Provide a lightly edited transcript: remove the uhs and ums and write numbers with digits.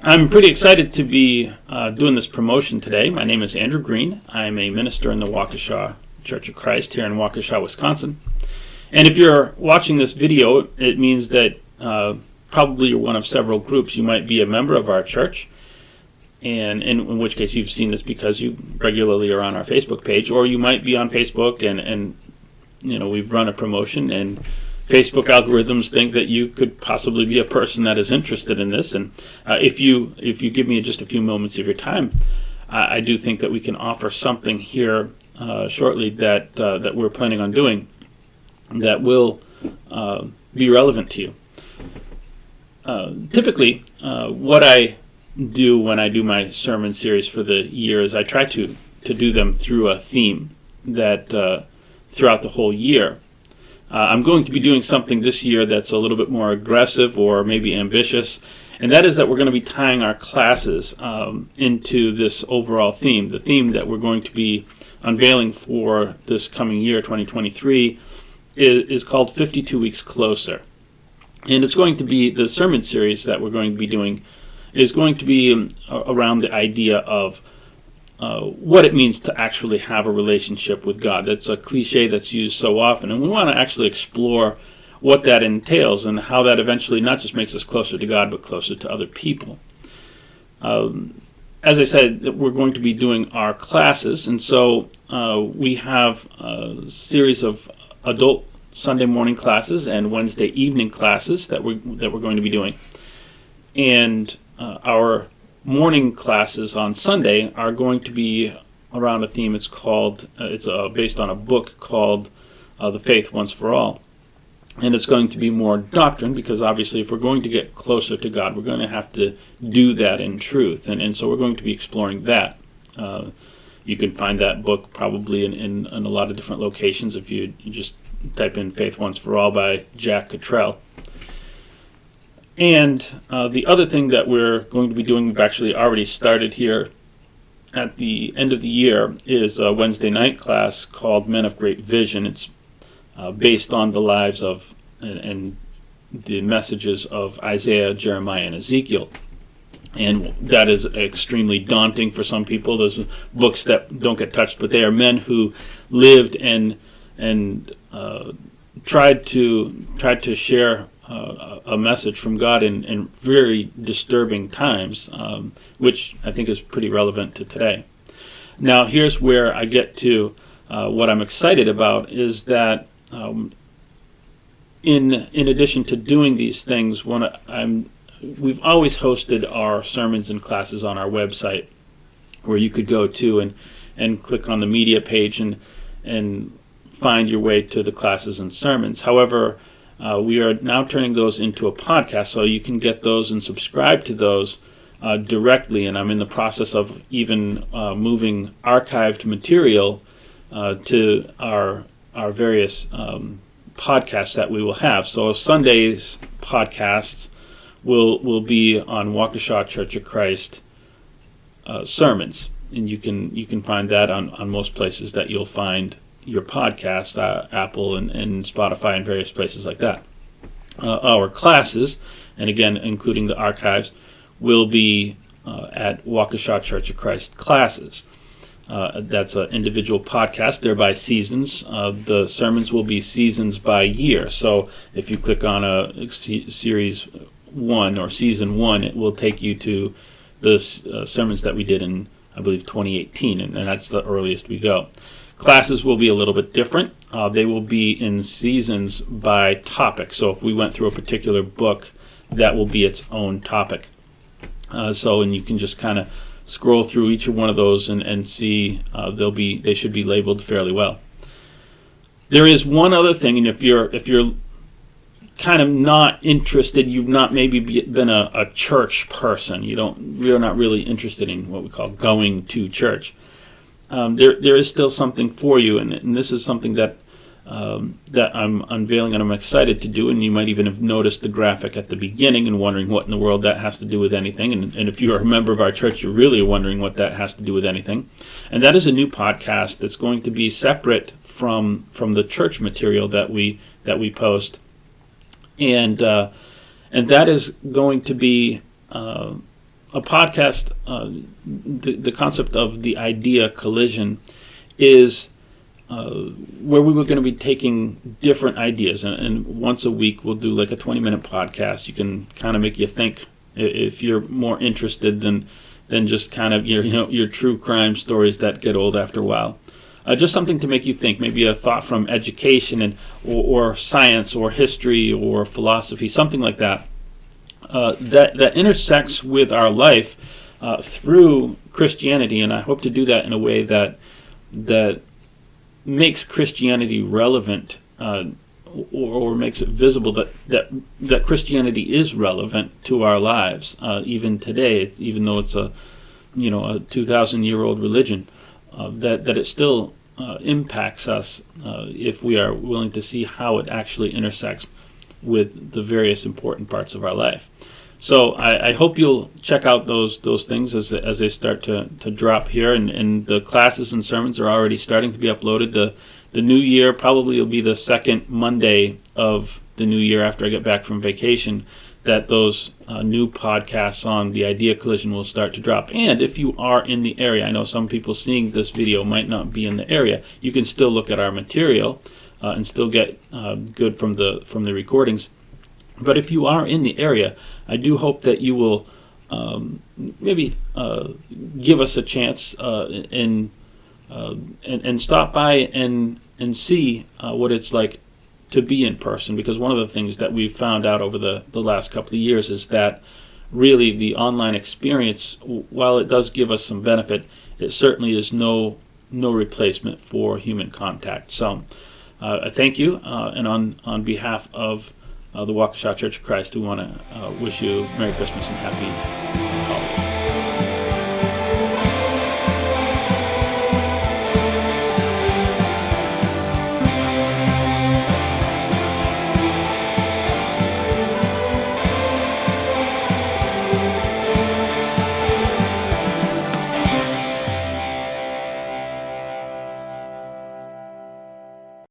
I'm pretty excited to be doing this promotion today. My name is Andrew Green. I'm a minister in the Waukesha Church of Christ here in Waukesha, Wisconsin. And if you're watching this video, it means that probably you're one of several groups. You might be a member of our church, and in which case you've seen this because you regularly are on our Facebook page, or you might be on Facebook and we've run a promotion and Facebook algorithms think that you could possibly be a person that is interested in this, and if you give me just a few moments of your time, I do think that we can offer something here shortly that we're planning on doing that will be relevant to you. Typically, what I do when I do my sermon series for the year is I try to do them through a theme that throughout the whole year. I'm going to be doing something this year that's a little bit more aggressive or maybe ambitious, and that is that we're going to be tying our classes into this overall theme. The theme that we're going to be unveiling for this coming year, 2023, is called 52 Weeks Closer. And it's going to be, the sermon series that we're going to be doing is going to be around the idea of what it means to actually have a relationship with God. That's a cliche that's used so often, and we want to actually explore what that entails and how that eventually not just makes us closer to God, but closer to other people. As I said, we're going to be doing our classes, and so we have a series of adult Sunday morning classes and Wednesday evening classes that we're going to be doing. And our morning classes on Sunday are going to be around a theme. It's based on a book called The Faith Once for All. And it's going to be more doctrine, because obviously if we're going to get closer to God, we're going to have to do that in truth. And so we're going to be exploring that. You can find that book probably in a lot of different locations if you just type in Faith Once for All by Jack Cottrell. And the other thing that we're going to be doing, we've actually already started here at the end of the year, is a Wednesday night class called Men of Great Vision. It's based on the lives of and the messages of Isaiah, Jeremiah, and Ezekiel. And that is extremely daunting for some people. Those books that don't get touched, but they are men who lived and tried to share a message from God in very disturbing times, which I think is pretty relevant to today. Now, here's where I get to what I'm excited about, is that in addition to doing these things, we've always hosted our sermons and classes on our website, where you could go to and click on the media page and find your way to the classes and sermons. However, we are now turning those into a podcast, so you can get those and subscribe to those directly. And I'm in the process of even moving archived material to our various podcasts that we will have. So Sunday's podcasts will be on Waukesha Church of Christ sermons, and you can find that on most places that you'll find your podcast, Apple and Spotify and various places like that. Our classes, and again including the archives, will be at Waukesha Church of Christ classes. That's an individual podcast. They're by seasons. The sermons will be seasons by year. So if you click on a series 1 or season 1, it will take you to the sermons that we did in, I believe, 2018, and that's the earliest we go. Classes will be a little bit different. They will be in seasons by topic. So if we went through a particular book, that will be its own topic. And you can just kind of scroll through each one of those and see they should be labeled fairly well. There is one other thing, and if you're kind of not interested, you've not maybe been a church person, you're not really interested in what we call going to church. There is still something for you, and this is something that I'm unveiling and I'm excited to do, and you might even have noticed the graphic at the beginning and wondering what in the world that has to do with anything, and if you're a member of our church, you're really wondering what that has to do with anything. And that is a new podcast that's going to be separate from the church material that we post, and that is going to be a podcast, the concept of the idea collision is where we were going to be taking different ideas, and once a week we'll do like a 20-minute podcast. You can kind of make you think if you're more interested than just kind of your true crime stories that get old after a while. Just something to make you think, maybe a thought from education or science or history or philosophy, something like that. That intersects with our life through Christianity, and I hope to do that in a way that makes Christianity relevant, or makes it visible that Christianity is relevant to our lives, even today, even though it's a 2,000-year-old religion, that it still impacts us if we are willing to see how it actually intersects with the various important parts of our life. So I hope you'll check out those things as they start to drop here, and the classes and sermons are already starting to be uploaded. The new year probably will be the second Monday of the new year after I get back from vacation, that those new podcasts on the Idea Collision will start to drop. And if you are in the area, I know some people seeing this video might not be in the area, you can still look at our material and still get good from the recordings. But if you are in the area, I do hope that you will maybe give us a chance and stop by and see what it's like to be in person. Because one of the things that we've found out over the last couple of years is that really the online experience, while it does give us some benefit, it certainly is no replacement for human contact. So I thank you, and on behalf of the Waukesha Church of Christ, we want to wish you Merry Christmas and Happy